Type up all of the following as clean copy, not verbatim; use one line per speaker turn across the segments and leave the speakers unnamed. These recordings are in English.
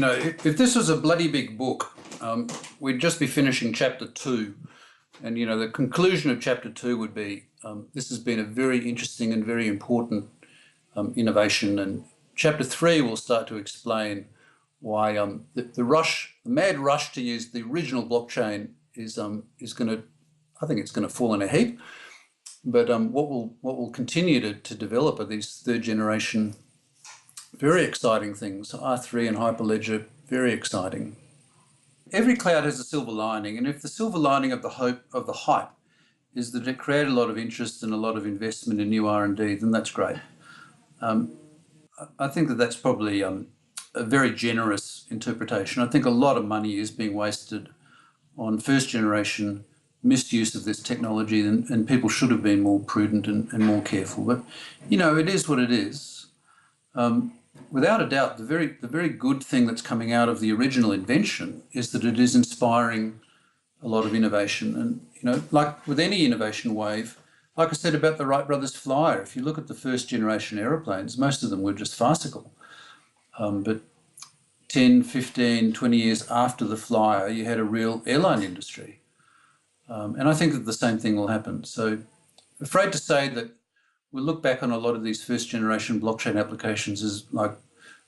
if this was a bloody big book, we'd just be finishing chapter 2. And, the conclusion of chapter 2 would be this has been a very interesting and very important innovation. And chapter 3 will start to explain why the mad rush to use the original blockchain is going to, I think it's going to fall in a heap. But what will continue to develop are these third generation, very exciting things. R3 and Hyperledger, very exciting. Every cloud has a silver lining, and if the silver lining of the hype is that it created a lot of interest and a lot of investment in new R&D, then that's great. I think that's probably a very generous interpretation. I think a lot of money is being wasted on first generation misuse of this technology, and people should have been more prudent and more careful. But, it is what it is. Without a doubt, the very good thing that's coming out of the original invention is that it is inspiring a lot of innovation. And, like with any innovation wave, like I said about the Wright brothers flyer, if you look at the first generation aeroplanes, most of them were just farcical. But 10, 15, 20 years after the flyer, you had a real airline industry. And I think that the same thing will happen. So afraid to say that we'll look back on a lot of these first generation blockchain applications as like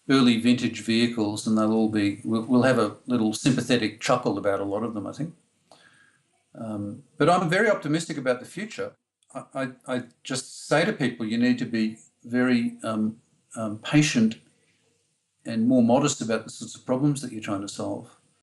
early vintage vehicles, and we'll have a little sympathetic chuckle about a lot of them, I think. But I'm very optimistic about the future. I just say to people, you need to be very patient and more modest about the sorts of problems that you're trying to solve.